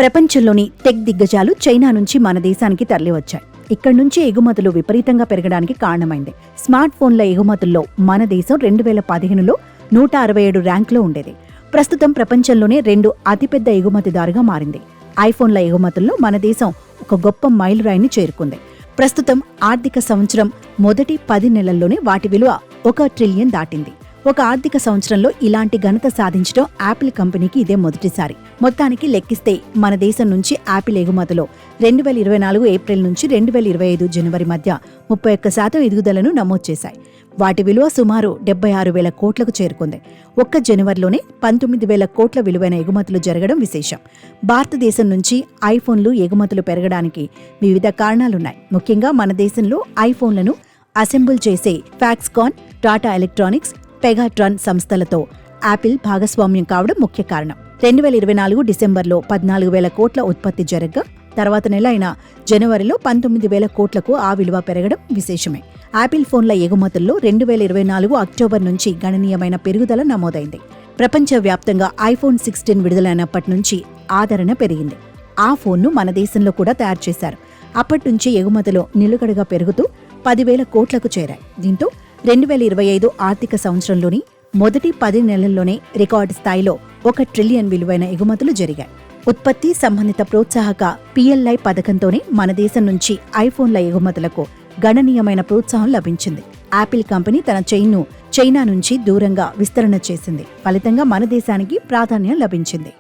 ప్రపంచంలోని టెక్ దిగ్గజాలు చైనా నుంచి మన దేశానికి తరలివచ్చాయి. ఇక్కడి నుంచి ఎగుమతులు విపరీతంగా పెరగడానికి కారణమైంది. స్మార్ట్ ఫోన్ల ఎగుమతుల్లో మన దేశం 2015లో 167 ర్యాంకులో ఉండేది. ప్రస్తుతం ప్రపంచంలోనే 2 అతిపెద్ద ఎగుమతిదారుగా మారింది. ఐఫోన్ల ఎగుమతుల్లో మన దేశం ఒక గొప్ప మైలురాయిని చేరుకుంది. ప్రస్తుతం ఆర్థిక సంవత్సరం మొదటి 10 నెలల్లోనే వాటి విలువ 1 ట్రిలియన్ దాటింది. ఒక ఆర్థిక సంవత్సరంలో ఇలాంటి ఘనత సాధించడం యాపిల్ కంపెనీకి ఇదే మొదటిసారి. మొత్తానికి లెక్కిస్తే మన దేశం నుంచి యాపిల్ ఎగుమతిలో 2024 ఏప్రిల్ నుంచి 2025 జనవరి మధ్య 31% ఎదుగుదలను నమోదు చేశాయి. వాటి విలువ సుమారు 76,000 కోట్లకు చేరుకుంది. ఒక్క జనవరిలోనే 19,000 కోట్ల విలువైన ఎగుమతులు జరగడం విశేషం. భారతదేశం నుంచి ఐఫోన్లు ఎగుమతులు పెరగడానికి వివిధ కారణాలున్నాయి. ముఖ్యంగా మన దేశంలో ఐఫోన్లను అసెంబుల్ చేసే ఫాక్స్కాన్, టాటా ఎలక్ట్రానిక్స్, పెగాట్రాన్ సంస్థలతో యాపిల్ భాగస్వామ్యం కావడం ముఖ్య కారణం. 2024 డిసెంబర్లో 14,000 కోట్ల ఉత్పత్తి జరగగా తర్వాత నెల అయిన జనవరిలో 19,000 కోట్లకు ఆ విలువ పెరగడం విశేషమే. యాపిల్ ఫోన్ల ఎగుమతుల్లో 2024 అక్టోబర్ నుంచి గణనీయమైన పెరుగుదల నమోదైంది. ప్రపంచవ్యాప్తంగా ఐఫోన్ 16 విడుదలైనప్పటి నుంచి ఆదరణ పెరిగింది. ఆ ఫోన్ను మన దేశంలో కూడా తయారు చేశారు. అప్పటి నుంచి ఎగుమతులు నిలుకడగా పెరుగుతూ 10,000 కోట్లకు చేరాయి. దీంతో 2025 ఆర్థిక సంవత్సరంలోని మొదటి 10 నెలల్లోనే రికార్డు స్థాయిలో 1 ట్రిలియన్ విలువైన ఎగుమతులు జరిగాయి. ఉత్పత్తి సంబంధిత ప్రోత్సాహక PLI పథకంతోనే మన దేశం నుంచి ఐఫోన్ల ఎగుమతులకు గణనీయమైన ప్రోత్సాహం లభించింది. యాపిల్ కంపెనీ తన చైన్ను చైనా నుంచి దూరంగా విస్తరణ చేసింది. ఫలితంగా మన దేశానికి ప్రాధాన్యం లభించింది.